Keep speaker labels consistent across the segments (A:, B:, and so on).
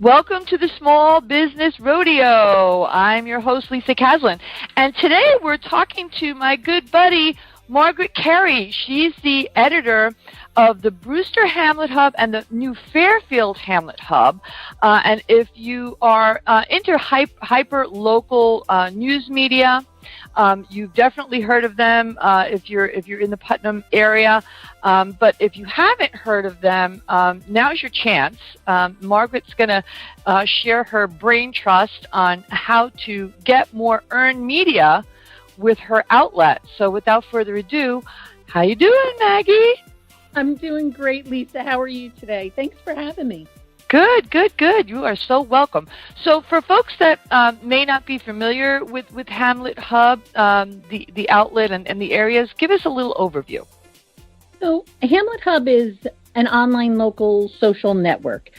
A: Welcome to the Small Business Rodeo. I'm your host, Lisa Caslin. And today we're talking to my good buddy, Margaret Carey. She's the editor of the Brewster Hamlet Hub and the new Fairfield Hamlet Hub. And if you are into hyper-local news media, you've definitely heard of them if you're in the Putnam area. But if you haven't heard of them, now's your chance. Margaret's going to share her brain trust on how to get more earned media with her outlet. So without further ado, how you doing, Maggie?
B: I'm doing great, Lisa. How are you today? Thanks for having me.
A: Good. You are so welcome. So for folks that may not be familiar with Hamlet Hub, the outlet and the areas, give us a little overview.
B: So Hamlet Hub is an online local social network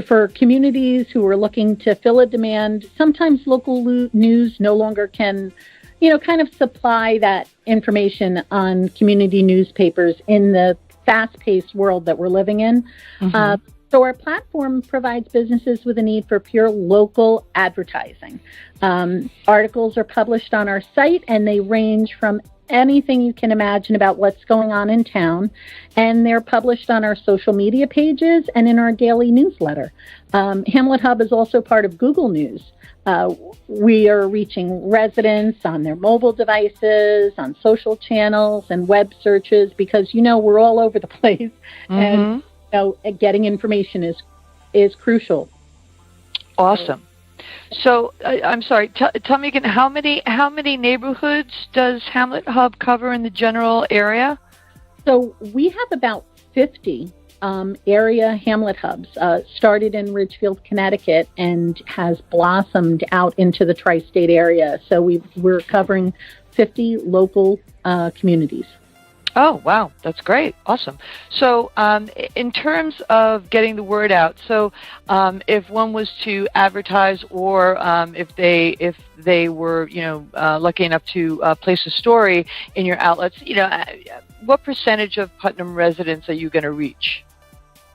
B: for communities who are looking to fill a demand. Sometimes local news no longer can, kind of supply that information on community newspapers in the fast-paced world that we're living in. Mm-hmm. So our platform provides businesses with a need for pure local advertising. Articles are published on our site, and they range from anything you can imagine about what's going on in town, and they're published on our social media pages and in our daily newsletter. Hamlet Hub is also part of Google News. We are reaching residents on their mobile devices, on social channels, and web searches because, we're all over the place. Mm-hmm. And getting information is crucial.
A: Awesome. So I'm sorry. Tell me again. How many neighborhoods does Hamlet Hub cover in the general area?
B: So we have about 50 area Hamlet Hubs. Started in Ridgefield, Connecticut, and has blossomed out into the tri-state area. So we're covering 50 local communities.
A: Oh, wow. That's great. Awesome. So in terms of getting the word out, so if one was to advertise or if they were, lucky enough to place a story in your outlets, what percentage of Putnam residents are you going to reach?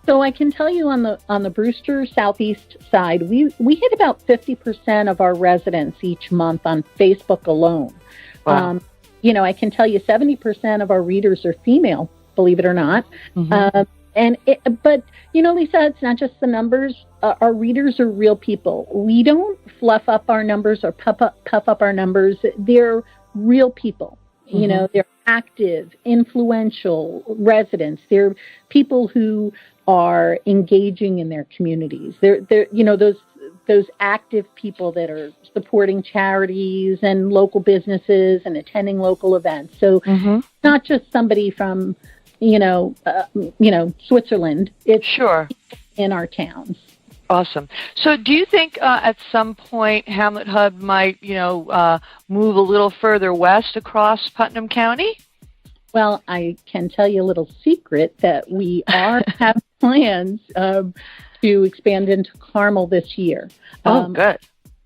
B: So I can tell you on the Brewster southeast side, we hit about 50% of our residents each month on Facebook alone.
A: Wow.
B: I can tell you 70% of our readers are female, believe it or not. Mm-hmm. But Lisa, it's not just the numbers. Our readers are real people. We don't fluff up our numbers or puff up our numbers. They're real people. Mm-hmm. They're active, influential residents. They're people who are engaging in their communities. They're those active people that are supporting charities and local businesses and attending local events. So mm-hmm. Not just somebody from, Switzerland. It's
A: sure
B: in our towns.
A: Awesome. So do you think at some point Hamlet Hub might, move a little further west across Putnam County?
B: Well, I can tell you a little secret that we have plans to expand into Carmel this year.
A: Good.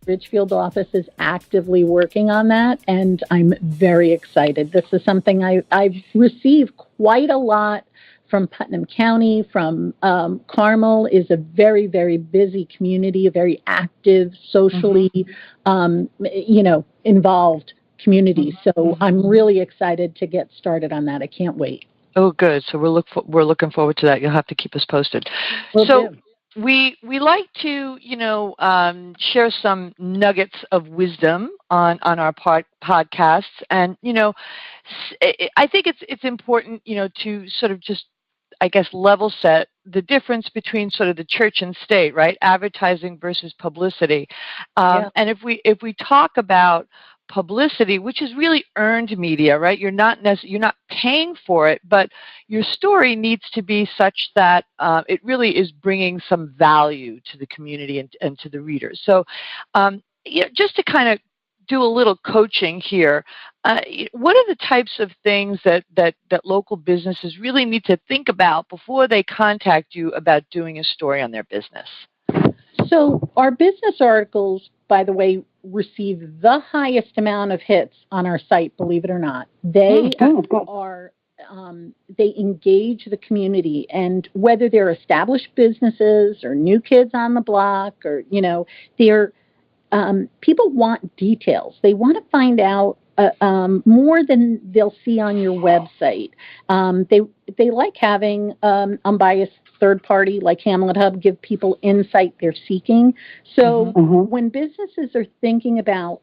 B: Ridgefield office is actively working on that, and I'm very excited. This is something I've received quite a lot from Putnam County, from Carmel is a very, very busy community, a very active, socially, mm-hmm. Involved community. So mm-hmm. I'm really excited to get started on that. I can't wait.
A: Oh, good. So we're looking forward to that. You'll have to keep us posted.
B: Will do.
A: We like to, share some nuggets of wisdom on our podcasts. And, I think it's important, to sort of just, I guess, level set the difference between sort of the church and state, right? Advertising versus publicity. Yeah. And if we talk about publicity, which is really earned media, right? You're not paying for it, but your story needs to be such that it really is bringing some value to the community and to the readers. So, just to kind of do a little coaching here, what are the types of things that local businesses really need to think about before they contact you about doing a story on their business?
B: So our business articles, by the way, receive the highest amount of hits on our site, believe it or not. They are they engage the community, and whether they're established businesses or new kids on the block, or they're people want details. They want to find out more than they'll see on your website. They like having unbiased third party like Hamlet Hub give people insight they're seeking. So when businesses are thinking about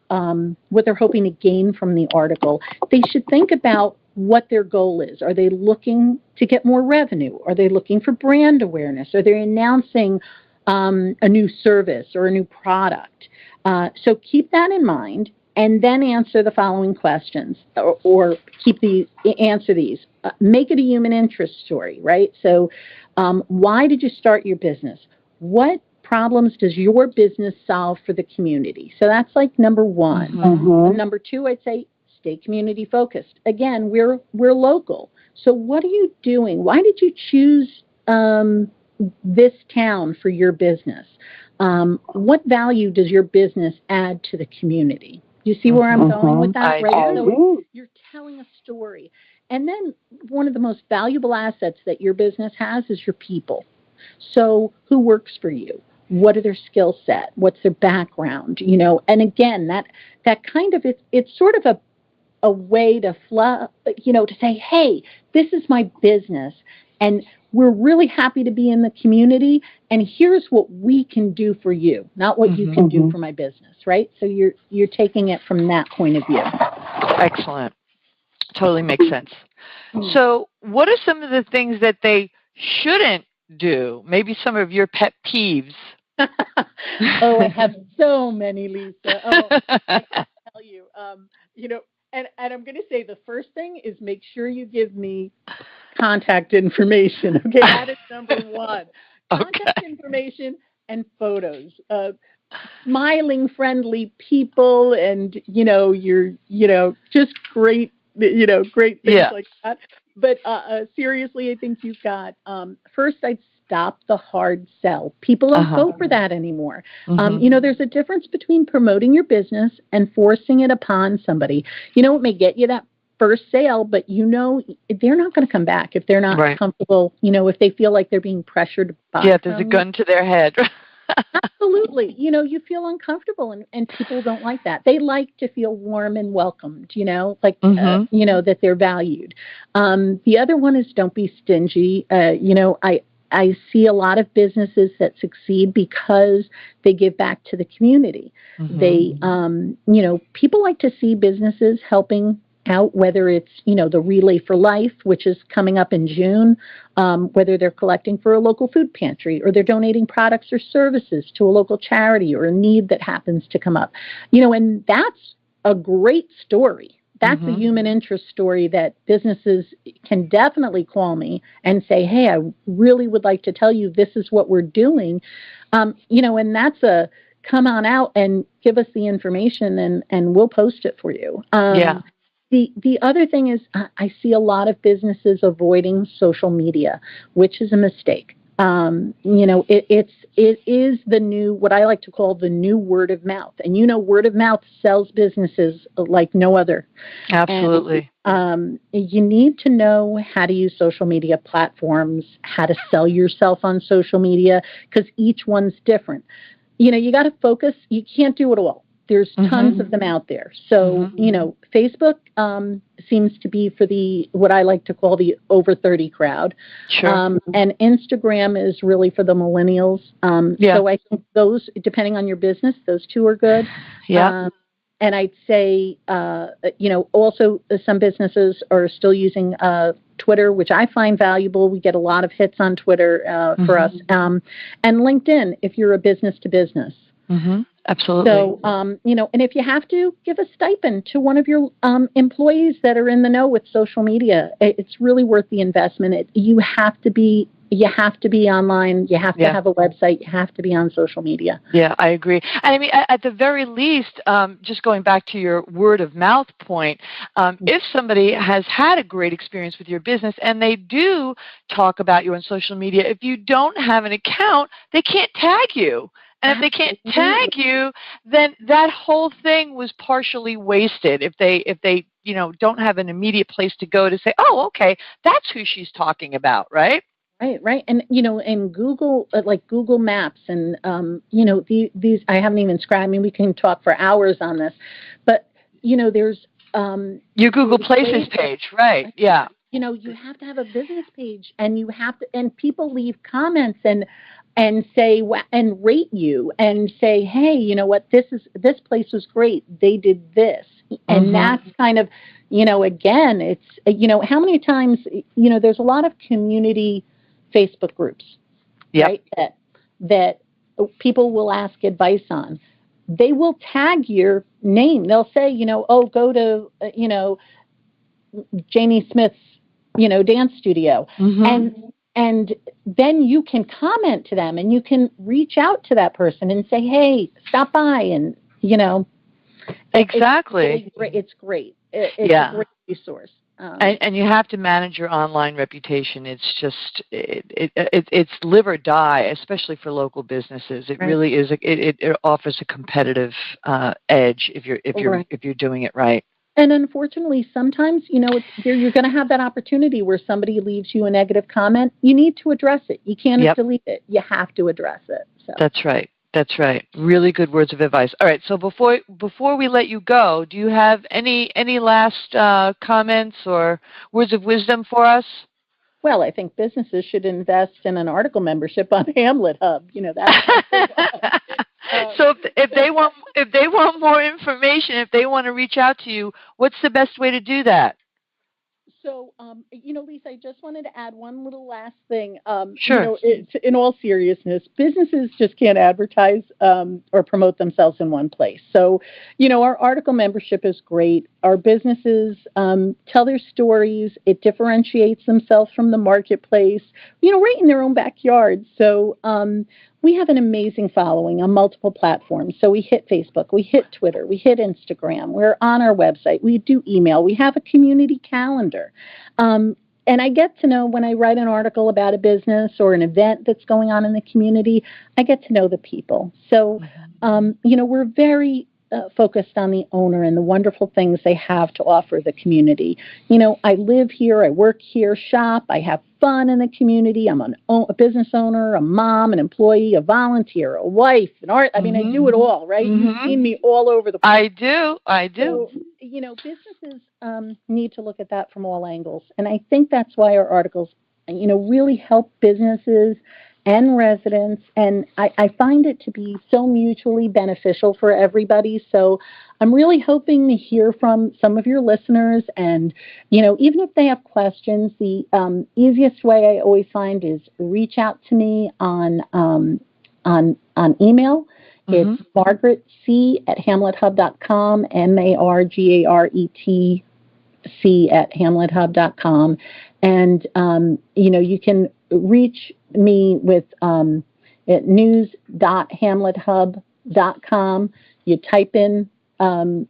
B: what they're hoping to gain from the article, they should think about what their goal is. Are they looking to get more revenue? Are they looking for brand awareness? Are they announcing a new service or a new product? So keep that in mind, and then answer the following questions, or answer these. Make it a human interest story, right? So why did you start your business? What problems does your business solve for the community? So that's like number one. Number two, I'd say stay community focused. Again, we're local. So what are you doing? Why did you choose this town for your business? What value does your business add to the community? You see where I'm going with that, right? So you're telling a story. And then one of the most valuable assets that your business has is your people. So who works for you? What are their skill set? What's their background? And again, that kind of, it's sort of a way to to say, hey, this is my business, and we're really happy to be in the community, and here's what we can do for you, not what you can do for my business, right? So you're taking it from that point of view.
A: Excellent. Totally makes sense. So what are some of the things that they shouldn't do? Maybe some of your pet peeves.
B: Oh, I have so many, Lisa. Oh, I can tell you. And I'm going to say the first thing is make sure you give me contact information. Okay, that is number one. Contact information and photos. Smiling, friendly people, and you're just great. Great things like that. But seriously, I think you've got. First, I'd stop the hard sell. People don't go for that anymore. There's a difference between promoting your business and forcing it upon somebody. It may get you that first sale, but they're not going to come back if they're not comfortable, if they feel like they're being pressured to buy. Yeah,
A: there's a gun to their head.
B: Absolutely. You feel uncomfortable, and people don't like that. They like to feel warm and welcomed, that they're valued. The other one is don't be stingy. I see a lot of businesses that succeed because they give back to the community. They, people like to see businesses helping out, whether it's, the Relay for Life, which is coming up in June, whether they're collecting for a local food pantry, or they're donating products or services to a local charity or a need that happens to come up. And that's a great story. That's a human interest story that businesses can definitely call me and say, hey, I really would like to tell you this is what we're doing. And that's a come on out and give us the information, and we'll post it for you. The other thing is I see a lot of businesses avoiding social media, which is a mistake. It is the new, what I like to call the new word of mouth. And word of mouth sells businesses like no other.
A: Absolutely.
B: And, you need to know how to use social media platforms, how to sell yourself on social media, because each one's different. You got to focus. You can't do it all. There's tons of them out there. So, Facebook seems to be for what I like to call the over 30 crowd.
A: Sure.
B: And Instagram is really for the millennials. So I think those, depending on your business, those two are good. Yeah. And I'd say, also some businesses are still using Twitter, which I find valuable. We get a lot of hits on Twitter for us. And LinkedIn, if you're a business to business.
A: Absolutely.
B: So, and if you have to, give a stipend to one of your employees that are in the know with social media. It's really worth the investment. You have to be online. You have to have a website. You have to be on social media.
A: Yeah, I agree. And I mean, at the very least, just going back to your word of mouth point, if somebody has had a great experience with your business and they do talk about you on social media, if you don't have an account, they can't tag you. And if they can't tag you, then that whole thing was partially wasted. If they don't have an immediate place to go to say, oh, okay, that's who she's talking about, right?
B: Right. And, in Google, like Google Maps and, these, I haven't even scratched, I mean, we can talk for hours on this, but, there's,
A: your Google Places page, right? Yeah.
B: You have to have a business page, and and people leave comments and say, and rate you and say, hey, you know what, this place was great. They did this. And that's kind of, again, it's, how many times, there's a lot of community Facebook groups, right? That people will ask advice on. They will tag your name. They'll say, oh, go to, Jamie Smith's, dance studio. And then you can comment to them, and you can reach out to that person and say, hey, stop by. And,
A: exactly.
B: It's great. It's a great resource.
A: And you have to manage your online reputation. It's just it's live or die, especially for local businesses. It really is. It offers a competitive edge if you're doing it right.
B: And unfortunately, sometimes you're going to have that opportunity where somebody leaves you a negative comment. You need to address it. You can't delete it. You have to address it. So.
A: That's right. That's right. Really good words of advice. All right. So before we let you go, do you have any last comments or words of wisdom for us?
B: Well, I think businesses should invest in an article membership on Hamlet Hub. That's
A: so if they want more information, if they want to reach out to you, what's the best way to do that?
B: So, Lisa, I just wanted to add one little last thing.
A: Sure.
B: In all seriousness, businesses just can't advertise or promote themselves in one place. So, our article membership is great. Our businesses tell their stories. It differentiates themselves from the marketplace, right in their own backyard. So, we have an amazing following on multiple platforms. So we hit Facebook, we hit Twitter, we hit Instagram, we're on our website, we do email, we have a community calendar. And I get to know when I write an article about a business or an event that's going on in the community, I get to know the people. So, we're very focused on the owner and the wonderful things they have to offer the community. I live here, I work here, shop, I have fun in the community. I'm a business owner, a mom, an employee, a volunteer, a wife, an art. I mean, I do it all, right? You've seen me all over the place.
A: I do.
B: So, businesses need to look at that from all angles. And I think that's why our articles, really help businesses and residents, and I find it to be so mutually beneficial for everybody. So I'm really hoping to hear from some of your listeners, and even if they have questions, the easiest way I always find is reach out to me on email. It's Margaret C at hamlethub.com, MargaretC@hamlethub.com, and you can reach me with at news.hamlethub.com. You type in,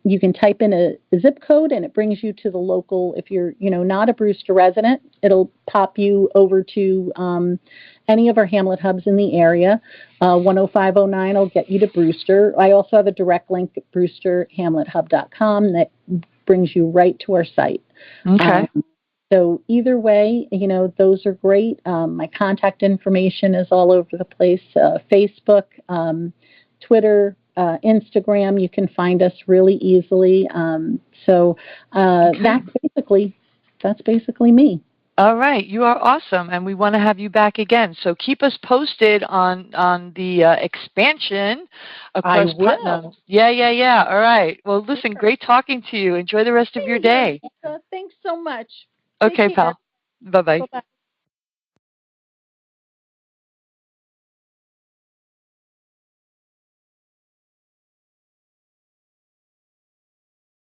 B: you can type in a zip code, and it brings you to the local. If you're, not a Brewster resident, it'll pop you over to any of our Hamlet Hubs in the area. 10509 will get you to Brewster. I also have a direct link at BrewsterHamletHub.com that brings you right to our site.
A: Okay.
B: So either way, those are great. My contact information is all over the place. Facebook, Twitter, Instagram, you can find us really easily. That's basically me.
A: All right. You are awesome, and we want to have you back again. So keep us posted on the expansion across Putnam. Yeah. All right. Well, listen, great talking to you. Enjoy the rest of your day.
B: Thanks so much.
A: Okay, pal. Bye-bye. Bye-bye.